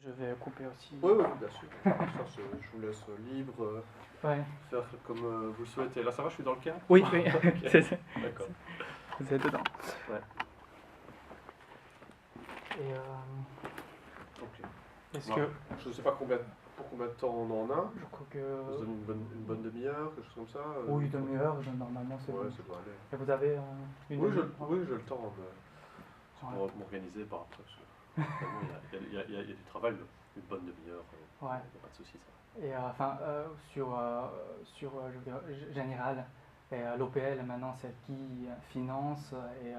Je vais couper aussi. Oui, oui, bien sûr. Ça, je vous laisse libre, Ouais. faire comme vous le souhaitez. Là, ça va, je suis dans le cadre? Oui, oui. Ok, C'est- d'accord. Vous êtes dedans. Ouais. Et Ok. est-ce Non, que je ne sais pas pour combien de temps on en a. je crois On se que donne une bonne demi-heure, quelque chose comme ça. oui, demi-heure, normalement c'est Ouais, bon. ça doit aller. Et vous avez une Oui, minute? oui, j'ai le temps. C'est Ouais. pour m'organiser par après. Vraiment, il y a du travail, mais une bonne demi-heure, il Ouais. n'y a pas de souci, ça. Et je veux dire, général, et l'OPL maintenant c'est qui finance et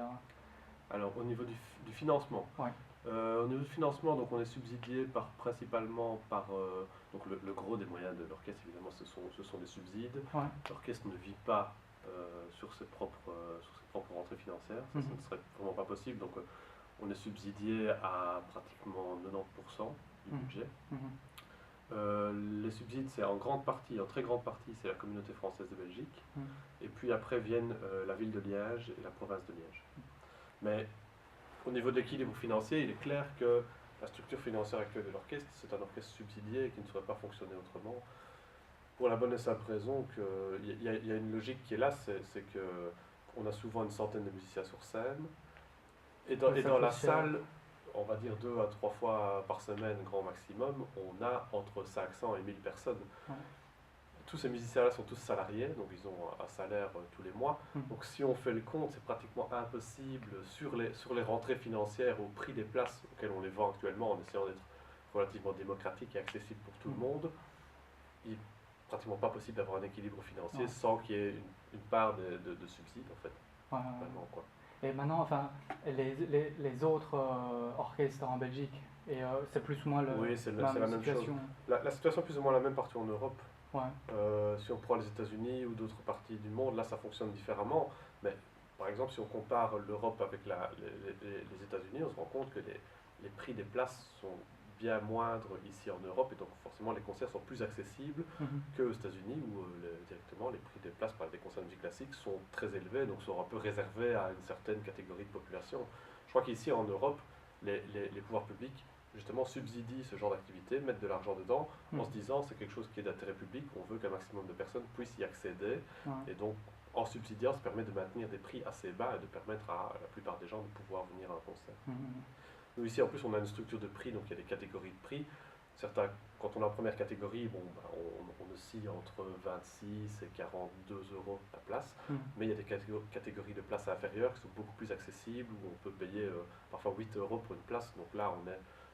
Alors, au niveau du financement. ouais. Au niveau du financement, donc on est subsidié principalement par donc le gros des moyens de l'orchestre, évidemment, ce sont des subsides. Ouais. L'orchestre ne vit pas sur ses propres rentrées financières, ça, ça ne serait vraiment pas possible. Donc on est subsidié à pratiquement 90% du budget. Les subsides, c'est en très grande partie, c'est la communauté française de Belgique. Et puis après viennent la ville de Liège et la province de Liège. Mais au niveau de l'équilibre financier, il est clair que la structure financière actuelle de l'orchestre, c'est un orchestre subsidié qui ne saurait pas fonctionner autrement. Pour la bonne et simple raison qu'il y a une logique qui est là, c'est qu'on a souvent une centaine de musiciens sur scène. Et dans la salle, on va dire 2 à 3 fois par semaine, grand maximum, on a entre 500 et 1000 personnes. Ouais. Tous ces musiciens-là sont tous salariés, donc ils ont un salaire tous les mois. Donc si on fait le compte, c'est pratiquement impossible sur les rentrées financières, au prix des places auxquelles on les vend actuellement, en essayant d'être relativement démocratique et accessible pour tout le monde. Il n'est pratiquement pas possible d'avoir un équilibre financier sans qu'il y ait une part de subsides, en fait. Vraiment, quoi. Et maintenant, enfin, les autres orchestres en Belgique, et c'est plus ou moins c'est la la même chose. situation. La situation est plus ou moins la même partout en Europe. Ouais. Si on prend les États-Unis ou d'autres parties du monde, là ça fonctionne différemment. Mais par exemple, si on compare l'Europe avec les États-Unis, on se rend compte que les prix des places sont bien moindres ici en Europe, et donc forcément les concerts sont plus accessibles qu'aux États-Unis, où directement les prix des places pour des concerts de musique classique sont très élevés, donc sont un peu réservés à une certaine catégorie de population. Je crois qu'ici en Europe, les pouvoirs publics justement subsidient ce genre d'activité, mettent de l'argent dedans, en se disant c'est quelque chose qui est d'intérêt public, on veut qu'un maximum de personnes puissent y accéder, et donc en subsidiant, ça permet de maintenir des prix assez bas et de permettre à la plupart des gens de pouvoir venir à un concert. Nous ici en plus on a une structure de prix, donc il y a des catégories de prix. Certains, quand on est en première catégorie, on oscille entre 26 et 42 euros la place, mais il y a des catégories de places inférieures qui sont beaucoup plus accessibles, où on peut payer parfois 8 euros pour une place, donc là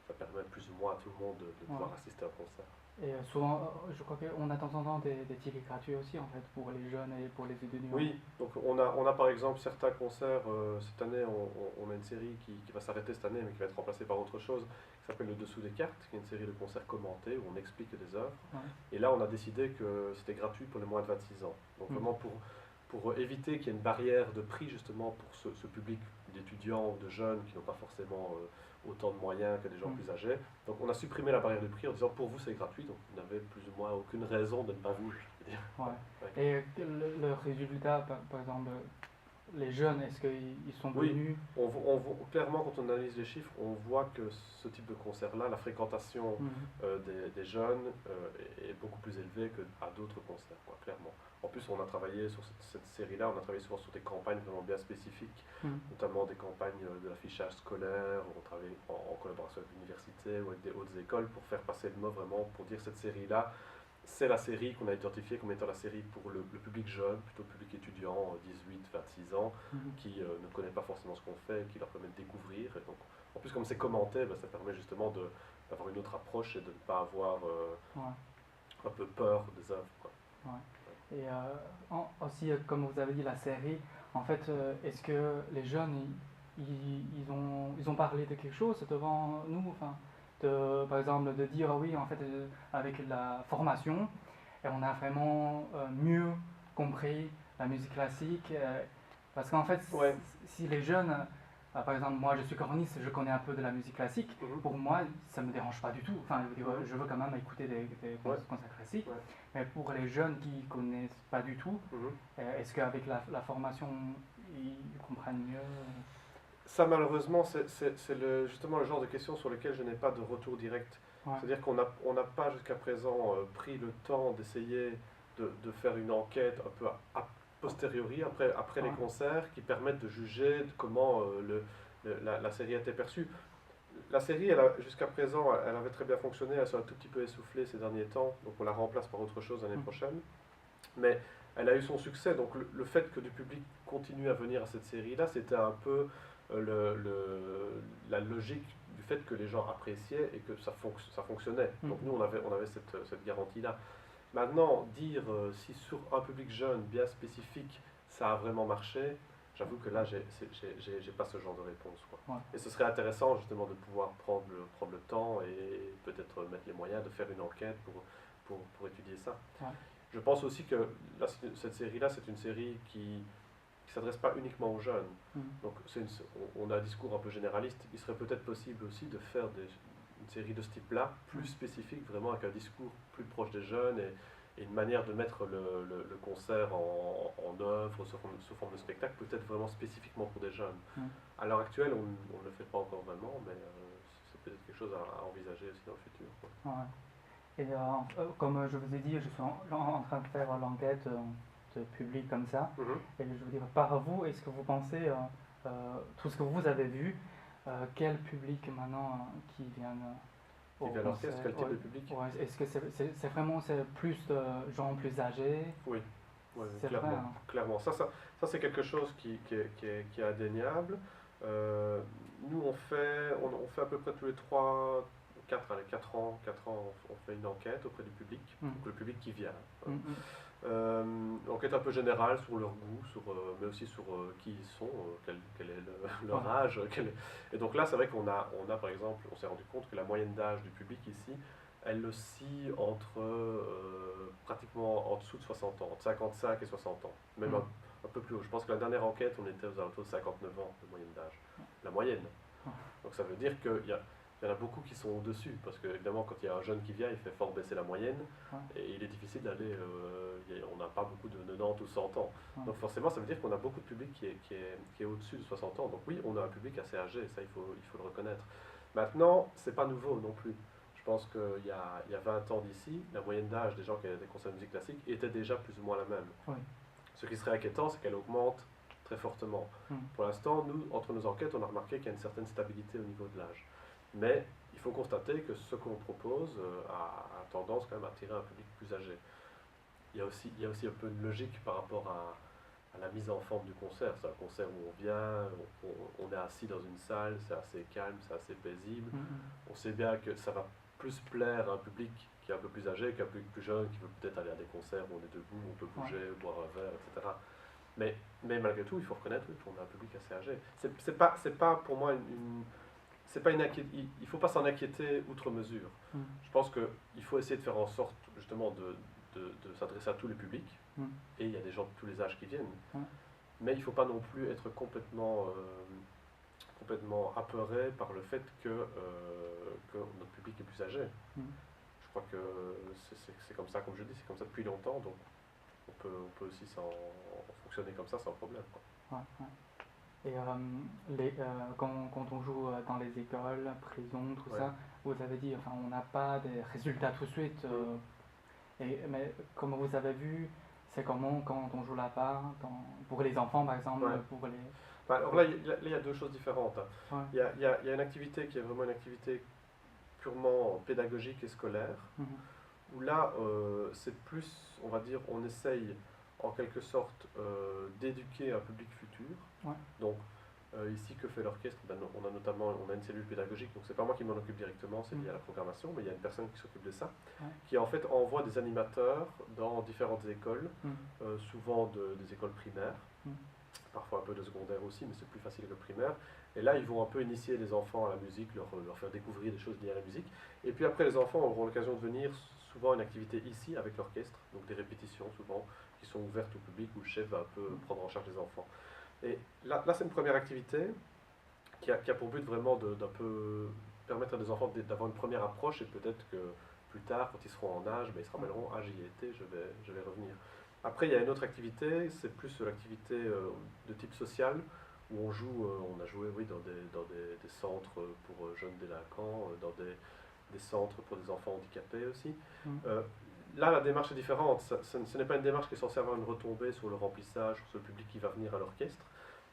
ça permet plus ou moins à tout le monde de pouvoir assister à un concert. Et souvent, je crois qu'on a de temps en temps des tickets gratuits aussi, en fait, pour les jeunes et pour les étudiants. Oui, donc on a par exemple certains concerts, cette année on a une série qui va s'arrêter cette année, mais qui va être remplacée par autre chose, qui s'appelle Le Dessous des cartes, qui est une série de concerts commentés où on explique des œuvres. Et là on a décidé que c'était gratuit pour les moins de 26 ans. Donc vraiment pour éviter qu'il y ait une barrière de prix justement pour ce public d'étudiants ou de jeunes qui n'ont pas forcément autant de moyens que des gens plus âgés. Donc on a supprimé la barrière de prix en disant pour vous c'est gratuit, donc vous n'avez plus ou moins aucune raison de ne pas venir. Et le résultat, par exemple, les jeunes, est-ce qu'ils sont venus? Clairement, quand on analyse les chiffres, on voit que ce type de concert-là, la fréquentation des jeunes est beaucoup plus élevée qu'à d'autres concerts, quoi, clairement. En plus, on a travaillé sur cette série-là, on a travaillé souvent sur des campagnes vraiment bien spécifiques, notamment des campagnes de l'affichage scolaire, on travaille en collaboration avec l'université ou avec des hautes écoles pour faire passer le mot vraiment, pour dire cette série-là, c'est la série qu'on a identifiée comme étant la série pour le public jeune, plutôt le public étudiant, 18-26 ans, qui ne connaît pas forcément ce qu'on fait, et qui leur permet de découvrir. Et donc, en plus, comme c'est commenté, ça permet justement d'avoir une autre approche et de ne pas avoir un peu peur des œuvres, quoi. Et aussi, comme vous avez dit, la série, en fait, est-ce que les jeunes, ils ont parlé de quelque chose devant nous, enfin, par exemple, de dire oui, en fait, avec la formation, et on a vraiment mieux compris la musique classique, parce qu'en fait, si les jeunes, par exemple, moi je suis corniste, je connais un peu de la musique classique, pour moi ça me dérange pas du tout, enfin, je veux quand même écouter des concerts classiques, mais pour les jeunes qui connaissent pas du tout, est-ce qu'avec la formation, ils comprennent mieux? Ça, malheureusement, c'est justement le genre de questions sur lesquelles je n'ai pas de retour direct. Ouais. C'est-à-dire on n'a pas jusqu'à présent pris le temps d'essayer de faire une enquête un peu a posteriori, après les Ouais. concerts, qui permettent de juger de comment la série a été perçue. La série, jusqu'à présent, elle avait très bien fonctionné, elle s'est un tout petit peu essoufflée ces derniers temps, donc on la remplace par autre chose l'année Mm. prochaine. Mais elle a eu son succès, donc le fait que du public continue à venir à cette série-là, c'était un peu la logique du fait que les gens appréciaient et que ça fonctionnait. Donc nous, on avait cette garantie-là. Maintenant, dire si sur un public jeune bien spécifique, ça a vraiment marché, j'avoue que là, j'ai pas ce genre de réponse, quoi. Ouais. Et ce serait intéressant justement de pouvoir prendre le temps et peut-être mettre les moyens de faire une enquête pour étudier ça. Ouais. Je pense aussi que cette série-là, c'est une série qui ne s'adresse pas uniquement aux jeunes. Mm. Donc on a un discours un peu généraliste. Il serait peut-être possible aussi de faire une série de ce type-là, plus spécifique, vraiment avec un discours plus proche des jeunes et une manière de mettre le concert en œuvre sous forme de spectacle, peut-être vraiment spécifiquement pour des jeunes. Mm. À l'heure actuelle, on ne le fait pas encore vraiment, mais c'est peut-être quelque chose à envisager aussi dans le futur, quoi. Ouais. Et comme je vous ai dit, je suis en train de faire l'enquête de public comme ça. Mhm. Et je veux dire, par vous, est-ce que vous pensez, tout ce que vous avez vu, quel public maintenant qui viennent au Et à l'orchestre, concert? quel type Ouais. de public? Ouais, est-ce que c'est vraiment plus de gens plus âgés? Oui, oui, C'est vrai, clairement. hein. Clairement. Ça c'est quelque chose qui est indéniable. Nous, on fait à peu près tous les 4 ans, on fait une enquête auprès du public, Mm. donc le public qui vient. Mm, Enquête un peu générale sur leur goût, mais aussi sur qui ils sont, quel est leur Ouais. âge. Et donc là, c'est vrai on a par exemple, on s'est rendu compte que la moyenne d'âge du public ici, elle oscille entre pratiquement en dessous de 60 ans, entre 55 et 60 ans, même Mm. un peu plus haut. Je pense que la dernière enquête, on était aux alentours de 59 ans de moyenne d'âge. La moyenne. Ouais. Donc ça veut dire qu'il y en a beaucoup qui sont au-dessus, parce que évidemment quand il y a un jeune qui vient, il fait fort baisser la moyenne, Ouais. et il est difficile d'aller, on n'a pas beaucoup de 90 ou 100 ans. Ouais. Donc forcément ça veut dire qu'on a beaucoup de public qui est au-dessus de 60 ans. Donc oui, on a un public assez âgé, ça il faut le reconnaître. Maintenant, c'est pas nouveau non plus. Je pense qu'il y a 20 ans d'ici, la moyenne d'âge des gens qui avaient des concerts de musique classique était déjà plus ou moins la même. Oui. Ce qui serait inquiétant, c'est qu'elle augmente très fortement. Mm. Pour l'instant, nous, entre nos enquêtes, on a remarqué qu'il y a une certaine stabilité au niveau de l'âge. Mais il faut constater que ce qu'on propose a tendance quand même à attirer un public plus âgé. Il y a aussi un peu une logique par rapport à la mise en forme du concert. C'est un concert où on vient, on est assis dans une salle, c'est assez calme, c'est assez paisible. Mm. On sait bien que ça va plus plaire à un public qui est un peu plus âgé qu'un public plus jeune qui veut peut-être aller à des concerts où on est debout, on peut bouger, boire un verre, etc. Mais malgré tout, il faut reconnaître qu'on a un public assez âgé. C'est pas pour moi c'est pas il ne faut pas s'en inquiéter outre mesure. Mm. Je pense qu'il faut essayer de faire en sorte justement de s'adresser à tous les publics, Mm. et il y a des gens de tous les âges qui viennent. Mm. Mais il ne faut pas non plus être complètement apeuré par le fait que notre public est plus âgé. Mm. Je crois que c'est comme ça, comme je dis, c'est comme ça depuis longtemps, donc on peut aussi fonctionner comme ça sans problème, quoi. Ouais, ouais. Et quand on joue dans les écoles, prisons, tout Ouais. ça, vous avez dit, enfin, on n'a pas des résultats tout de suite. Mais comme vous avez vu, c'est comment quand on joue là-bas, pour les enfants par exemple, Ouais. pour les... Alors là, il y a deux choses différentes, hein. Ouais. Il y a une activité qui est vraiment une activité purement pédagogique et scolaire, Mhm. où là, c'est plus, on va dire, on essaye en quelque sorte d'éduquer un public futur. Ouais. Donc, ici, que fait l'orchestre? On a une cellule pédagogique, donc c'est pas moi qui m'en occupe directement, c'est lié à la programmation, mais il y a une personne qui s'occupe de ça, Ouais. qui en fait envoie des animateurs dans différentes écoles, Mhm. souvent des écoles primaires, Mhm. parfois un peu de secondaire aussi, mais c'est plus facile que le primaire. Et là, ils vont un peu initier les enfants à la musique, leur faire découvrir des choses liées à la musique. Et puis après, les enfants auront l'occasion de venir souvent à une activité ici avec l'orchestre, donc des répétitions souvent, qui sont ouvertes au public, où le chef va un peu prendre en charge les enfants. Et là c'est une première activité qui a pour but vraiment d'un peu permettre à des enfants d'avoir une première approche, et peut-être que plus tard, quand ils seront en âge, ils se rappelleront, ah, j'y étais, je vais revenir. Après, il y a une autre activité, c'est plus l'activité de type social, où on joue, on a joué oui, des centres pour jeunes délinquants, dans des centres pour des enfants handicapés aussi. Mm. Là, la démarche est différente. Ce n'est pas une démarche qui est censée avoir une retombée sur le remplissage, sur le public qui va venir à l'orchestre,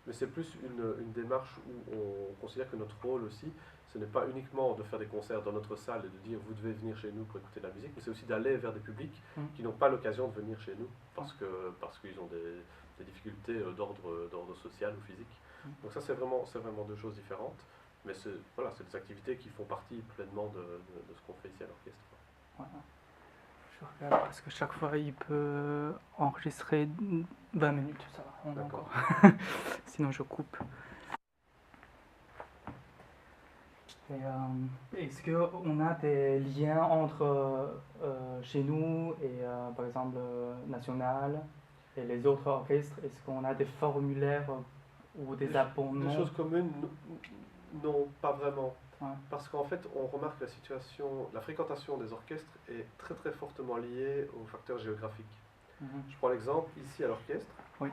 mais c'est plus une démarche où on considère que notre rôle aussi, ce n'est pas uniquement de faire des concerts dans notre salle et de dire vous devez venir chez nous pour écouter de la musique, mais c'est aussi d'aller vers des publics qui n'ont pas l'occasion de venir chez nous parce qu'ils ont des difficultés d'ordre social ou physique. Donc ça, c'est vraiment deux choses différentes. Mais voilà, c'est des activités qui font partie pleinement de ce qu'on fait ici à l'orchestre. Ouais. Je regarde parce que chaque fois il peut enregistrer 20 minutes, ça va, on a encore. Sinon je coupe. Est-ce qu'on a des liens entre chez nous et par exemple National et les autres orchestres? Est-ce qu'on a des formulaires ou des abonnements? Des choses communes, non, pas vraiment. Ouais. Parce qu'en fait, on remarque que la fréquentation des orchestres est très très fortement liée aux facteurs géographiques. Je prends l'exemple ici à l'orchestre. Oui.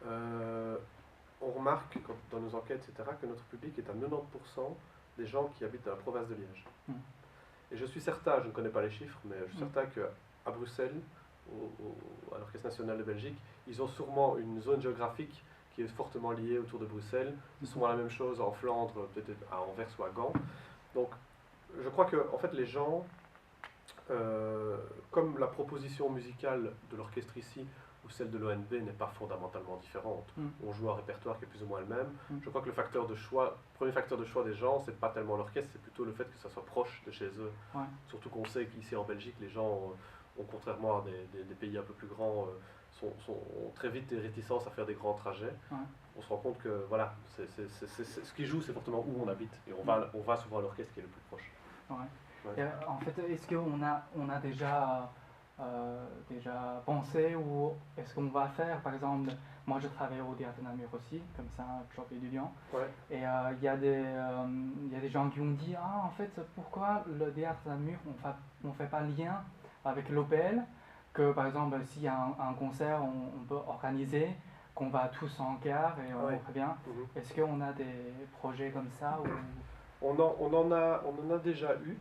On remarque dans nos enquêtes, etc., que notre public est à 90% des gens qui habitent dans la province de Liège. Et je suis certain, je ne connais pas les chiffres, mais je suis certain qu'à Bruxelles, à l'Orchestre national de Belgique, ils ont sûrement une zone géographique qui est fortement liée autour de Bruxelles. C'est souvent la même chose en Flandre, peut-être à Anvers ou à Gand. Donc, je crois que en fait, les gens, comme la proposition musicale de l'orchestre ici ou celle de l'ONB n'est pas fondamentalement différente, on joue un répertoire qui est plus ou moins le même. Je crois que le premier facteur de choix des gens, c'est pas tellement l'orchestre, c'est plutôt le fait que ça soit proche de chez eux. Ouais. Surtout qu'on sait qu'ici en Belgique, les gens contrairement à des pays un peu plus grands, ont très vite des réticences à faire des grands trajets. Ouais. On se rend compte que voilà, ce qui joue, c'est fortement où on habite. Et on va souvent à l'orchestre qui est le plus proche. Ouais. Ouais. Et, en fait, est-ce qu'on a déjà pensé ou est-ce qu'on va faire, par exemple, moi je travaille au Théâtre Namur aussi, comme ça, job étudiant, ouais. Et il y a des gens qui ont dit, ah en fait, pourquoi le Théâtre Namur, on fait pas lien avec l'OPL, que par exemple, s'il y a un concert, on peut organiser, qu'on va tous en gare et on fait bien. Est-ce qu'on a des projets comme ça ou... on en a déjà eu.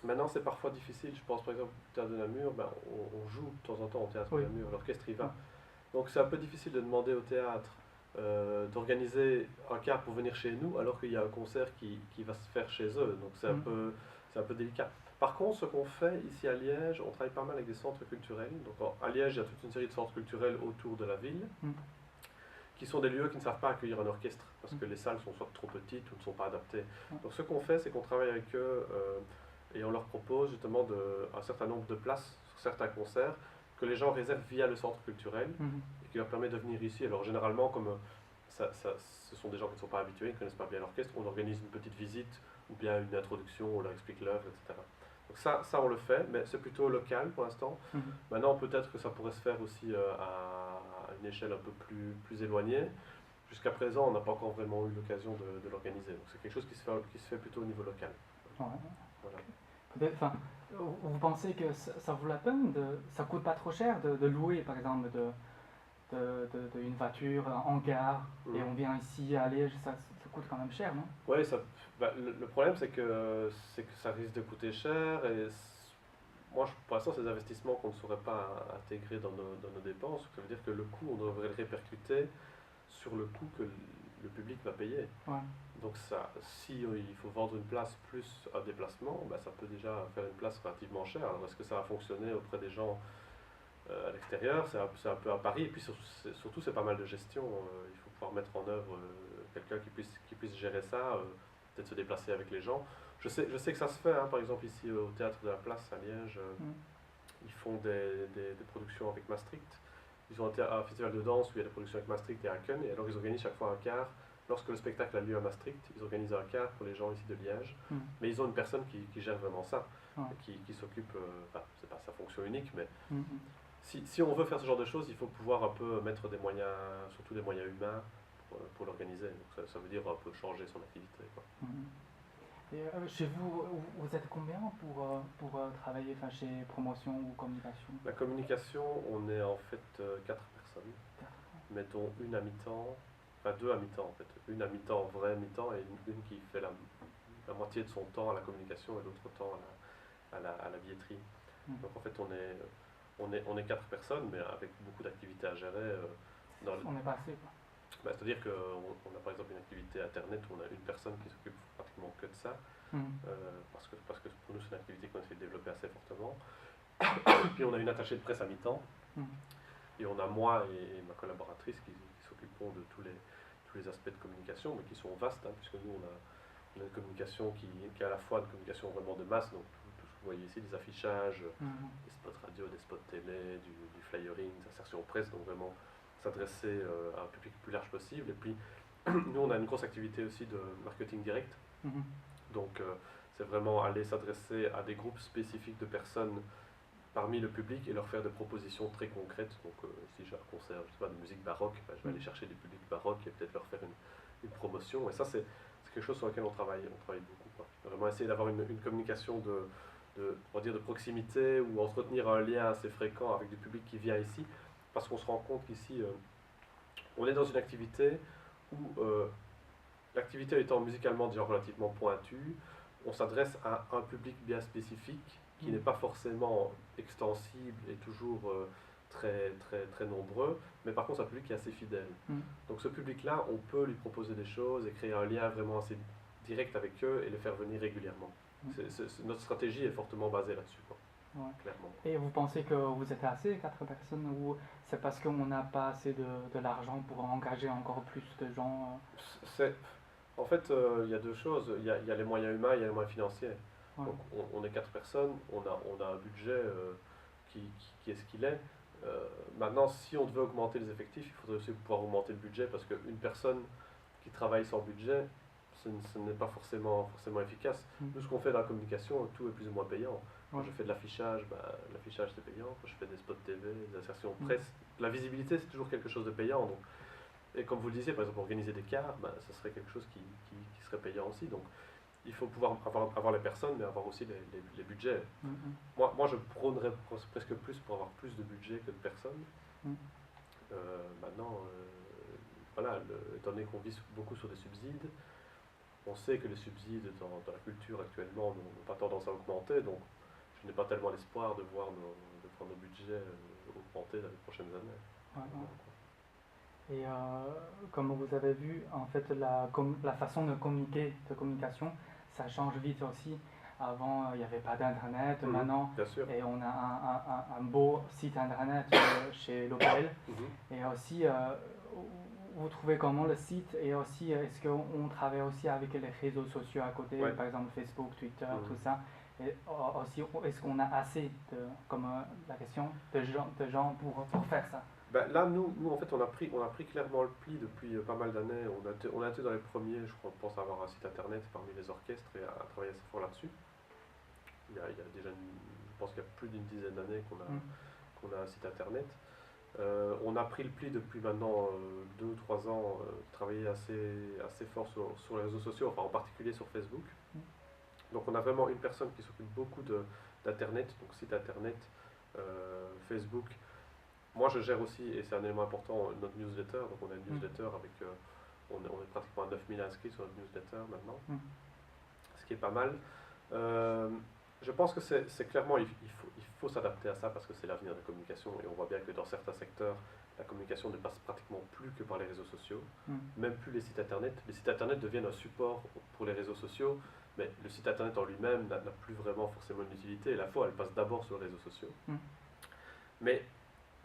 Maintenant, c'est parfois difficile. Je pense par exemple au Théâtre de Namur, on joue de temps en temps au Théâtre de Namur, l'orchestre y va. Donc c'est un peu difficile de demander au théâtre d'organiser un quart pour venir chez nous alors qu'il y a un concert qui va se faire chez eux. Donc c'est un peu délicat. Par contre, ce qu'on fait ici à Liège, on travaille pas mal avec des centres culturels. Donc à Liège, il y a toute une série de centres culturels autour de la ville, qui sont des lieux qui ne savent pas accueillir un orchestre, parce que les salles sont soit trop petites ou ne sont pas adaptées. Donc ce qu'on fait, c'est qu'on travaille avec eux et on leur propose justement un certain nombre de places sur certains concerts que les gens réservent via le centre culturel et qui leur permet de venir ici. Alors généralement, comme ce sont des gens qui ne sont pas habitués, qui ne connaissent pas bien l'orchestre, on organise une petite visite ou bien une introduction, on leur explique l'œuvre, etc. Donc ça on le fait, mais c'est plutôt local pour l'instant. Maintenant, peut-être que ça pourrait se faire aussi à une échelle un peu plus éloignée. Jusqu'à présent, on n'a pas encore vraiment eu l'occasion de l'organiser. Donc c'est quelque chose qui se fait plutôt au niveau local. Ouais. Voilà. Enfin, vous pensez que ça vaut la peine ça coûte pas trop cher de louer par exemple une voiture en gare et on vient ici à Liège, ça coûte quand même cher, non? Oui, le problème c'est que ça risque de coûter cher et moi pour l'instant c'est des investissements qu'on ne saurait pas intégrer dans nos dépenses. Ça veut dire que le coût on devrait le répercuter sur le coût que le public va payer. Ouais. Donc si il faut vendre une place plus un déplacement, ça peut déjà faire une place relativement chère. Alors est-ce que ça va fonctionner auprès des gens à l'extérieur? C'est un peu un pari. Et puis surtout c'est pas mal de gestion. Il faut pouvoir mettre en œuvre quelqu'un qui puisse gérer ça, peut-être se déplacer avec les gens. Je sais que ça se fait, hein, par exemple ici au Théâtre de la Place à Liège, ils font des productions avec Maastricht. Ils ont un festival de danse où il y a des productions avec Maastricht et Aken, et alors ils organisent chaque fois un quart. Lorsque le spectacle a lieu à Maastricht, ils organisent un quart pour les gens ici de Liège. Mais ils ont une personne qui gère vraiment ça, qui s'occupe, c'est pas sa fonction unique, mais si on veut faire ce genre de choses, il faut pouvoir un peu mettre des moyens, surtout des moyens humains, pour l'organiser. Donc ça veut dire un peu changer son activité, quoi. Et chez vous, vous êtes combien pour travailler chez promotion ou communication? La communication, on est en fait 4 personnes, mettons une à mi-temps enfin, deux à mi-temps en fait. Une à mi-temps, vrai mi-temps, et une qui fait la moitié de son temps à la communication et l'autre temps à la billetterie. Donc en fait, on est quatre personnes, mais avec beaucoup d'activités à gérer. On n'est pas assez, quoi. C'est-à-dire qu'on a par exemple une activité Internet où on a une personne qui s'occupe pratiquement que de ça, parce que pour nous c'est une activité qu'on essaie de développer assez fortement. Puis on a une attachée de presse à mi-temps, et on a moi et ma collaboratrice qui s'occuperont de tous les aspects de communication, mais qui sont vastes, hein, puisque nous on a une communication qui est à la fois une communication vraiment de masse, donc tout ce que vous voyez ici, des affichages, des spots radio, des spots télé, du flyering, des insertions presse, donc vraiment s'adresser à un public le plus large possible. Et puis nous on a une grosse activité aussi de marketing direct, donc c'est vraiment aller s'adresser à des groupes spécifiques de personnes parmi le public et leur faire des propositions très concrètes. Donc si j'ai un concert, je sais pas, de musique baroque, je vais aller chercher des publics baroques et peut-être leur faire une promotion. Et ça c'est quelque chose sur lequel on travaille beaucoup, quoi. Vraiment essayer d'avoir une communication on va dire de proximité, ou entretenir un lien assez fréquent avec du public qui vient ici, parce qu'on se rend compte qu'ici on est dans une activité où l'activité étant musicalement déjà relativement pointue, on s'adresse à un public bien spécifique qui n'est pas forcément extensible et toujours très, très, très nombreux, mais par contre c'est un public qui est assez fidèle. Donc ce public-là, on peut lui proposer des choses et créer un lien vraiment assez direct avec eux et les faire venir régulièrement. Notre stratégie est fortement basée là-dessus, quoi. Ouais. Clairement. Et vous pensez que vous êtes assez, 4 personnes, ou c'est parce qu'on n'a pas assez de l'argent pour engager encore plus de gens En fait, il y a deux choses. Il y a les moyens humains, il y a les moyens financiers. Ouais. Donc on est 4 personnes, on a un budget qui est ce qu'il est. Maintenant, si on devait augmenter les effectifs, il faudrait aussi pouvoir augmenter le budget, parce qu'une personne qui travaille sans budget, ce n'est pas forcément efficace. Nous, ce qu'on fait dans la communication, tout est plus ou moins payant. Quand je fais de l'affichage, l'affichage c'est payant. Quand je fais des spots TV, des insertions presse, la visibilité c'est toujours quelque chose de payant. Donc, et comme vous le disiez, par exemple, organiser des cars, ce serait quelque chose qui serait payant aussi. Donc il faut pouvoir avoir les personnes, mais avoir aussi les budgets. Moi, je prônerais presque plus pour avoir plus de budget que de personnes. Maintenant, voilà, étant donné qu'on vise beaucoup sur des subsides, on sait que les subsides dans la culture actuellement n'ont pas tendance à augmenter, donc je n'ai pas tellement l'espoir de voir nos budgets augmenter dans les prochaines années. Et comme vous avez vu, en fait, la façon de communication, ça change vite aussi. Avant, il n'y avait pas d'internet, maintenant, et on a un beau site internet chez L'Opel. Et aussi, vous trouvez comment le site, et aussi, est-ce qu'on travaille aussi avec les réseaux sociaux à côté, par exemple Facebook, Twitter, tout ça? Et aussi, est-ce qu'on a assez comme la question, de gens pour faire ça? Là, nous, en fait, on a pris clairement le pli depuis pas mal d'années. On a été dans les premiers, je pense, à avoir un site internet parmi les orchestres et à travailler assez fort là-dessus. Il y a déjà, je pense qu'il y a plus d'une dizaine d'années qu'on a un site internet. On a pris le pli depuis maintenant 2 ou 3 ans de travailler assez fort sur les réseaux sociaux, enfin en particulier sur Facebook. Donc on a vraiment une personne qui s'occupe beaucoup d'internet, donc site internet, Facebook. Moi je gère aussi, et c'est un élément important, notre newsletter. Donc on a une newsletter avec, on est pratiquement à 9000 inscrits sur notre newsletter maintenant, ce qui est pas mal. Je pense que c'est clairement, il faut s'adapter à ça, parce que c'est l'avenir de la communication, et on voit bien que dans certains secteurs, la communication ne passe pratiquement plus que par les réseaux sociaux, même plus les sites internet. Les sites internet deviennent un support pour les réseaux sociaux, mais le site internet en lui-même n'a plus vraiment forcément une utilité, et la foi, elle passe d'abord sur les réseaux sociaux. Mais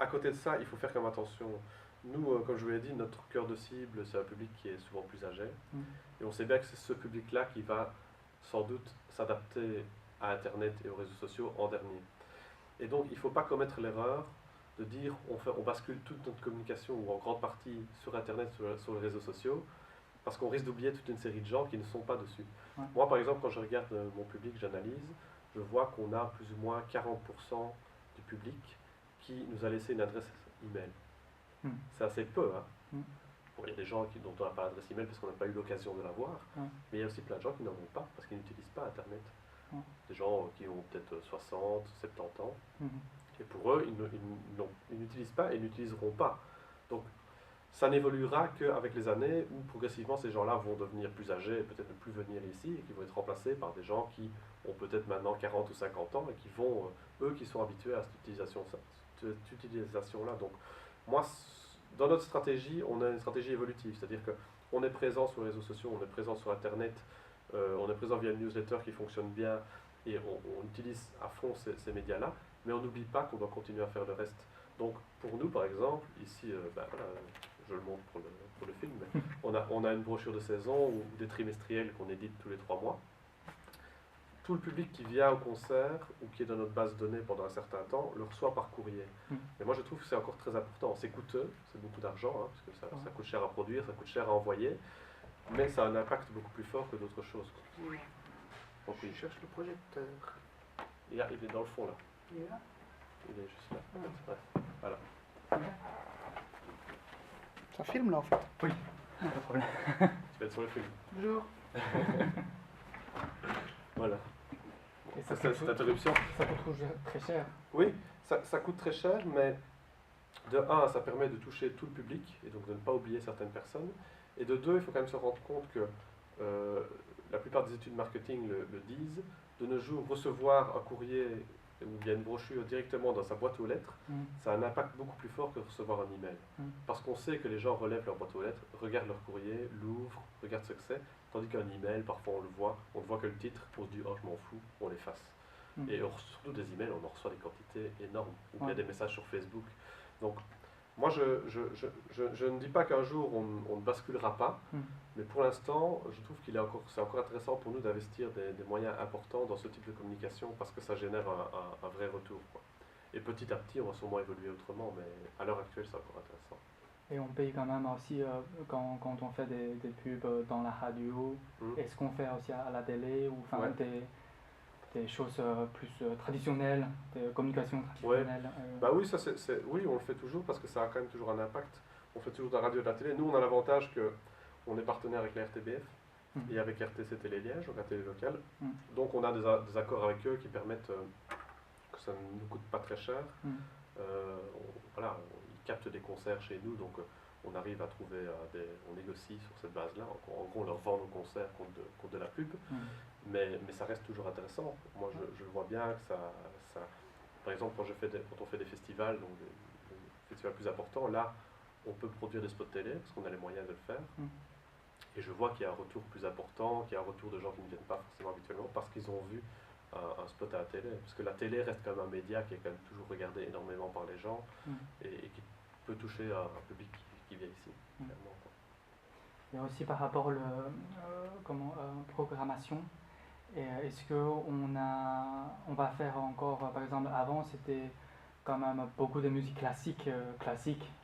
à côté de ça, il faut faire quand même attention. Nous, comme je vous l'ai dit, notre cœur de cible, c'est un public qui est souvent plus âgé, et on sait bien que c'est ce public-là qui va sans doute s'adapter à Internet et aux réseaux sociaux en dernier. Et donc, il ne faut pas commettre l'erreur de dire on bascule toute notre communication, ou en grande partie, sur Internet, sur les réseaux sociaux, parce qu'on risque d'oublier toute une série de gens qui ne sont pas dessus. Moi, par exemple, quand je regarde mon public, j'analyse, je vois qu'on a plus ou moins 40% du public qui nous a laissé une adresse email. C'est assez peu, hein. Bon, il y a des gens dont on n'a pas l'adresse email parce qu'on n'a pas eu l'occasion de l'avoir, mais il y a aussi plein de gens qui n'en ont pas parce qu'ils n'utilisent pas Internet. Des gens qui ont peut-être 60, 70 ans, et pour eux, ils n'utilisent pas et n'utiliseront pas. Donc, ça n'évoluera qu'avec les années où progressivement ces gens-là vont devenir plus âgés et peut-être ne plus venir ici et qui vont être remplacés par des gens qui ont peut-être maintenant 40 ou 50 ans et qui vont, eux qui sont habitués à cette utilisation-là. Donc moi, dans notre stratégie, on a une stratégie évolutive, c'est-à-dire qu'on est présent sur les réseaux sociaux, on est présent sur Internet, on est présent via une newsletter qui fonctionne bien et on utilise à fond ces médias-là, mais on n'oublie pas qu'on doit continuer à faire le reste. Donc pour nous, par exemple, ici, voilà, je le montre pour le film, mais on a une brochure de saison ou des trimestriels qu'on édite tous les 3 mois. Tout le public qui vient au concert ou qui est dans notre base de données pendant un certain temps le reçoit par courrier. Et moi je trouve que c'est encore très important. C'est coûteux, c'est beaucoup d'argent, hein, parce que ça coûte cher à produire, ça coûte cher à envoyer, mais ça a un impact beaucoup plus fort que d'autres choses. Oui. Donc, oui. Je cherche le projecteur. Il est dans le fond là. Il est là? Il est juste là. Ouais. Voilà. Ça filme là en fait? Oui, pas de problème. Tu vas être sur le film. Bonjour. Voilà. Et Ça, c'est cette interruption. Ça coûte très cher. Oui, ça coûte très cher, mais de un, ça permet de toucher tout le public et donc de ne pas oublier certaines personnes. Et de deux, il faut quand même se rendre compte que la plupart des études marketing le disent, de nos jours, recevoir un courrier ou bien une brochure directement dans sa boîte aux lettres, ça a un impact beaucoup plus fort que recevoir un email. Parce qu'on sait que les gens relèvent leur boîte aux lettres, regardent leur courrier, l'ouvrent, regardent ce que c'est, tandis qu'un email, parfois on ne voit que le titre, on se dit oh je m'en fous, on l'efface. Et surtout des emails, on en reçoit des quantités énormes, ou bien des messages sur Facebook. Donc moi je ne dis pas qu'un jour on ne basculera pas, mais pour l'instant je trouve c'est encore intéressant pour nous d'investir des moyens importants dans ce type de communication parce que ça génère un vrai retour, quoi. Et petit à petit on va sûrement évoluer autrement, mais à l'heure actuelle c'est encore intéressant. Et on paye quand même aussi quand on fait des pubs dans la radio. Est-ce qu'on fait aussi à la télé ou enfin des choses plus traditionnelles, des communications traditionnelles? Bah oui, oui, on le fait toujours parce que ça a quand même toujours un impact. On fait toujours de la radio et de la télé. Nous, on a l'avantage qu'on est partenaire avec la RTBF et avec RTC Télé Liège, donc la télé locale. Donc on a des accords avec eux qui permettent que ça ne nous coûte pas très cher. Voilà, ils captent des concerts chez nous, donc on arrive à trouver on négocie sur cette base-là. En gros, on leur vend nos concerts contre de la pub. Mais ça reste toujours intéressant. Moi, je vois bien que ça par exemple, quand on fait des festivals, donc des festivals plus importants, là, on peut produire des spots télé, parce qu'on a les moyens de le faire. Et je vois qu'il y a un retour plus important, qu'il y a un retour de gens qui ne viennent pas forcément habituellement, parce qu'ils ont vu un spot à la télé. Parce que la télé reste quand même un média qui est quand même toujours regardé énormément par les gens, et qui peut toucher un public qui vient ici, clairement. Il y a aussi par rapport à programmation. Est-ce qu'on va faire encore, par exemple, avant c'était quand même beaucoup de musique classique,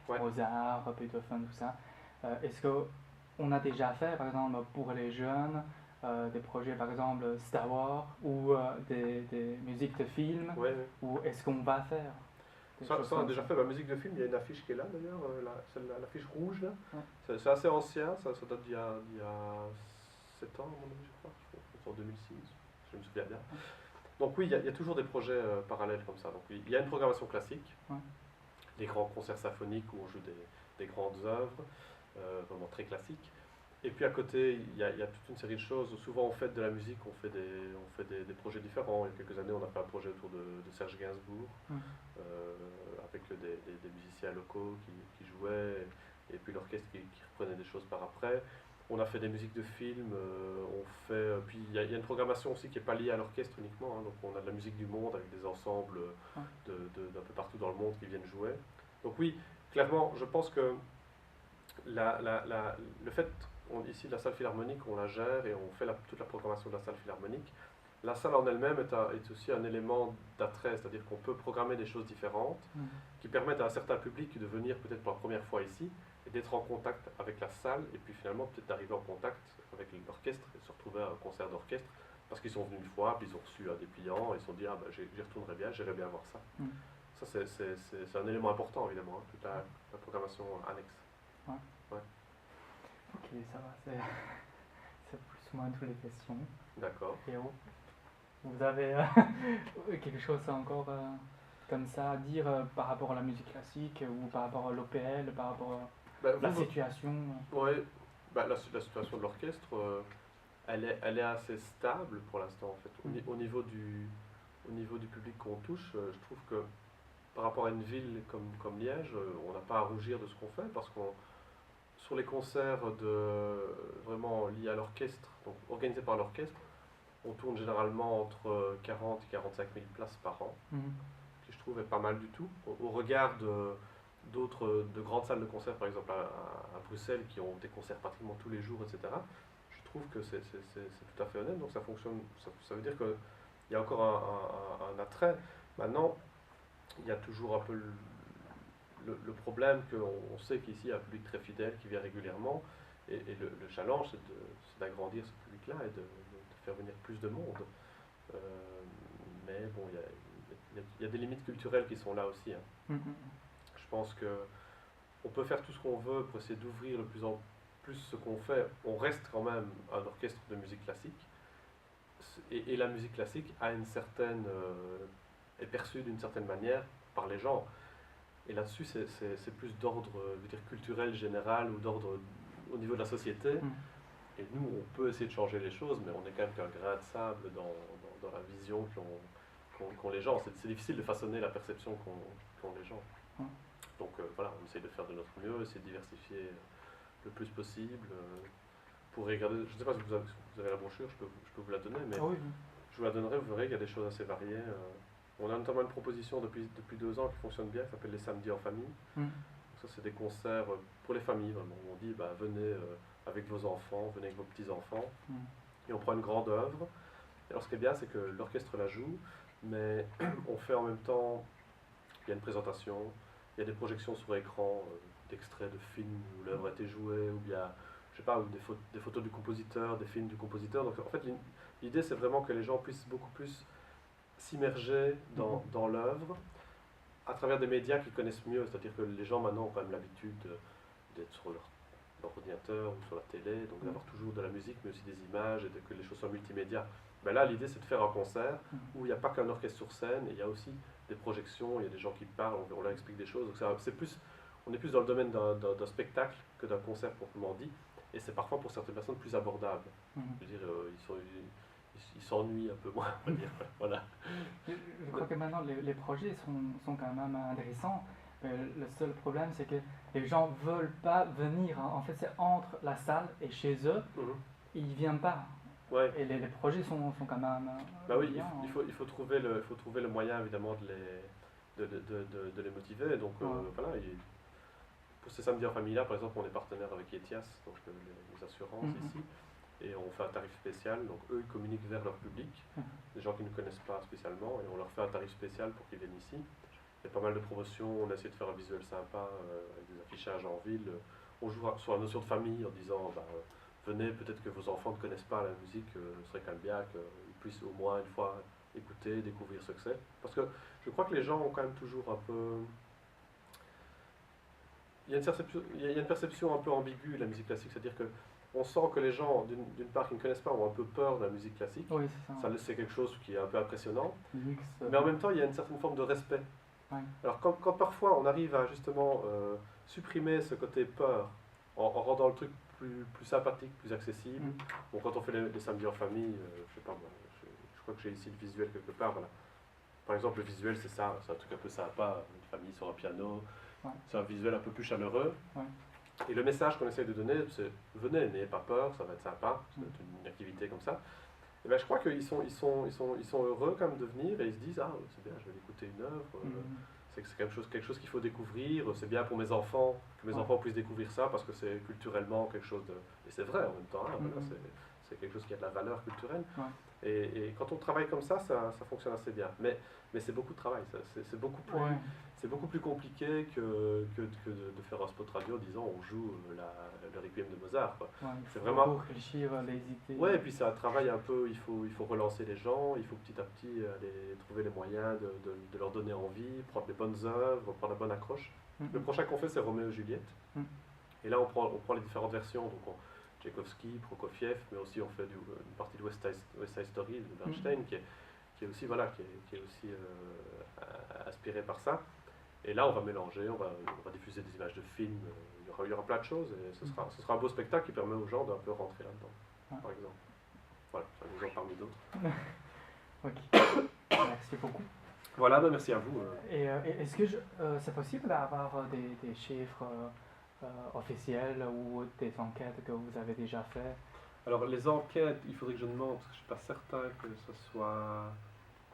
Mozart, Beethoven, tout ça. Est-ce qu'on a déjà fait, par exemple, pour les jeunes, des projets, par exemple, Star Wars ou des musiques de films, ou est-ce qu'on va faire ça, on a déjà fait la musique de film, il y a une affiche qui est là d'ailleurs, l'affiche rouge là. C'est assez ancien, ça date d'il y a 7 ans, à mon avis, je crois, en 2006, je me souviens bien. Donc oui, il y a toujours des projets parallèles comme ça. Donc il y a une programmation classique, des grands concerts symphoniques où on joue des grandes œuvres, vraiment très classiques. Et puis à côté, il y a toute une série de choses. Souvent on fait de la musique, on fait des projets différents. Il y a quelques années, on a fait un projet autour de Serge Gainsbourg, avec des musiciens locaux qui jouaient, et puis l'orchestre qui reprenait des choses par après. On a fait des musiques de films, puis il y a une programmation aussi qui n'est pas liée à l'orchestre uniquement, hein, donc on a de la musique du monde avec des ensembles d'un peu partout dans le monde qui viennent jouer. Donc oui, clairement, je pense que le fait, ici la salle philharmonique, on la gère et on fait toute la programmation de la salle philharmonique. La salle en elle-même est aussi un élément d'attrait, c'est-à-dire qu'on peut programmer des choses différentes qui permettent à un certain public de venir peut-être pour la première fois ici, et d'être en contact avec la salle, et puis finalement peut-être d'arriver en contact avec l'orchestre et se retrouver à un concert d'orchestre, parce qu'ils sont venus une fois, puis ils ont reçu un dépliant, et ils se sont dit, ah ben j'y retournerai bien, j'irai bien voir ça. Ça c'est un élément important évidemment, hein, toute la programmation annexe. Ok, ça va, c'est plus ou moins toutes les questions. D'accord. Et vous avez quelque chose encore comme ça à dire par rapport à la musique classique, ou par rapport à l'OPL, par rapport la situation. Ouais, la situation de l'orchestre, elle est assez stable pour l'instant en fait. Au niveau du public qu'on touche, je trouve que par rapport à une ville comme Liège, on n'a pas à rougir de ce qu'on fait parce qu'on sur les concerts vraiment liés à l'orchestre, donc organisés par l'orchestre, on tourne généralement entre 40 et 45 000 places par an, qui je trouve est pas mal du tout, au regard de grandes salles de concert, par exemple à Bruxelles, qui ont des concerts pratiquement tous les jours, etc. Je trouve que c'est tout à fait honnête, donc ça fonctionne, ça veut dire qu'il y a encore un attrait. Maintenant, il y a toujours un peu le problème qu'on sait qu'ici, il y a un public très fidèle qui vient régulièrement, et le challenge, c'est d'agrandir ce public-là et de faire venir plus de monde. Mais bon, il y a des limites culturelles qui sont là aussi. Hein. Je pense qu'on peut faire tout ce qu'on veut pour essayer d'ouvrir le plus en plus ce qu'on fait. On reste quand même un orchestre de musique classique. Et la musique classique a est perçue d'une certaine manière par les gens. Et là-dessus, c'est plus d'ordre culturel général ou d'ordre au niveau de la société. Et nous, on peut essayer de changer les choses, mais on est quand même qu'un grain de sable dans la vision qu'ont les gens. C'est difficile de façonner la perception qu'ont les gens. Donc voilà, on essaie de faire de notre mieux, essayer de diversifier le plus possible. Pour regarder, je ne sais pas si vous avez la brochure, je peux vous la donner, mais je vous la donnerai, vous verrez qu'il y a des choses assez variées. On a notamment une proposition depuis 2 ans qui fonctionne bien, qui s'appelle les samedis en famille. Ça, c'est des concerts pour les familles, vraiment. On dit, venez avec vos enfants, venez avec vos petits-enfants, et on prend une grande œuvre. Et alors, ce qui est bien, c'est que l'orchestre la joue, mais on fait en même temps, il y a une présentation, il y a des projections sur écran, d'extraits de films où l'œuvre a été jouée, ou bien, je sais pas, ou des photos du compositeur, des films du compositeur. Donc, en fait, l'idée, c'est vraiment que les gens puissent beaucoup plus s'immerger dans l'œuvre à travers des médias qu'ils connaissent mieux. C'est-à-dire que les gens maintenant ont quand même l'habitude d'être sur leur ordinateur ou sur la télé, donc d'avoir toujours de la musique, mais aussi des images et que les choses soient multimédia. Ben là, l'idée, c'est de faire un concert où il n'y a pas qu'un orchestre sur scène, et il y a aussi des projections, il y a des gens qui parlent, on leur explique des choses. Donc on est plus dans le domaine d'un spectacle que d'un concert proprement dit, et c'est parfois pour certaines personnes plus abordable. Je veux dire, ils s'ennuient un peu moins, on va dire. Voilà. Je crois que maintenant les projets sont quand même intéressants. Le seul problème, c'est que les gens ne veulent pas venir. En fait, c'est entre la salle et chez eux, et ils ne viennent pas. Ouais. Et les projets sont quand même. Oui, bien, il faut trouver le moyen, évidemment, de les motiver. Donc, voilà. Pour ces samedis en famille là, par exemple, on est partenaire avec Etias, donc les assurances ici. Et on fait un tarif spécial, donc eux ils communiquent vers leur public, des gens qui ne connaissent pas spécialement, et on leur fait un tarif spécial pour qu'ils viennent ici. Il y a pas mal de promotions, on a essayé de faire un visuel sympa avec des affichages en ville. On joue sur la notion de famille en disant venez, peut-être que vos enfants ne connaissent pas la musique, ce serait quand même bien qu'ils puissent au moins une fois écouter, découvrir ce que c'est. Parce que je crois que les gens ont quand même toujours un peu... Il y a une perception un peu ambiguë de la musique classique, c'est-à-dire que on sent que les gens, d'une part, qui ne connaissent pas, ont un peu peur de la musique classique. Oui, c'est ça. C'est quelque chose qui est un peu impressionnant. Mais en même temps, il y a une certaine forme de respect. Ouais. Alors, quand parfois on arrive à justement supprimer ce côté peur en rendant le truc plus sympathique, plus accessible. Bon, quand on fait les samedis en famille, je sais pas moi, je crois que j'ai ici le visuel quelque part. Voilà. Par exemple, le visuel, c'est ça, c'est un truc un peu sympa, une famille sur un piano. C'est un visuel un peu plus chaleureux. Et le message qu'on essaie de donner, c'est venez, n'ayez pas peur, ça va être sympa, ça va être une activité comme ça. Et ben, je crois qu'ils sont heureux quand même de venir et ils se disent c'est bien, je vais écouter une œuvre, c'est quelque chose qu'il faut découvrir, c'est bien pour mes enfants, que mes enfants puissent découvrir ça parce que c'est culturellement quelque chose de. Et c'est vrai en même temps, voilà, c'est quelque chose qui a de la valeur culturelle. Et quand on travaille comme ça fonctionne assez bien. Mais c'est beaucoup de travail, c'est beaucoup plus. C'est beaucoup plus compliqué que de faire un spot radio disant on joue le Requiem de Mozart. C'est vraiment réfléchir, les idées. Ouais, et puis c'est un travail un peu, il faut relancer les gens, il faut petit à petit aller trouver les moyens de leur donner envie, prendre les bonnes œuvres, prendre la bonne accroche. Le prochain qu'on fait, c'est Roméo et Juliette. Et là, on prend les différentes versions, donc Tchaïkovski, Prokofiev, mais aussi on fait une partie de West Side Story de Bernstein, qui est aussi, voilà, qui est aussi inspiré par ça. Et là, on va mélanger, on va diffuser des images de films, il y aura plein de choses et ce sera un beau spectacle qui permet aux gens d'un peu rentrer là-dedans, Ouais. par exemple. Voilà, c'est un exemple parmi d'autres. Ok. Merci beaucoup. Voilà, ben merci à vous. Et est-ce que c'est possible d'avoir des chiffres officiels ou des enquêtes que vous avez déjà faites? Alors, les enquêtes, il faudrait que je demande, parce que je ne suis pas certain que ce soit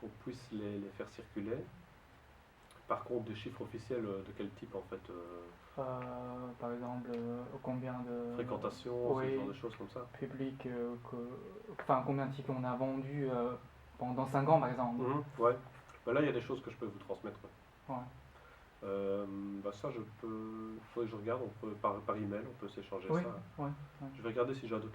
qu'on puisse les faire circuler. Par contre, des chiffres officiels, de quel type en fait Par exemple, combien de fréquentation, oui, ce genre de choses comme ça. public, enfin combien de tickets on a vendu pendant 5 ans par exemple. Ouais. Ben là, il y a des choses que je peux vous transmettre. Ouais. Ça, je peux. Faudrait que je regarde, par email, on peut s'échanger Oui, ça. ouais. Je vais regarder si j'ai un document.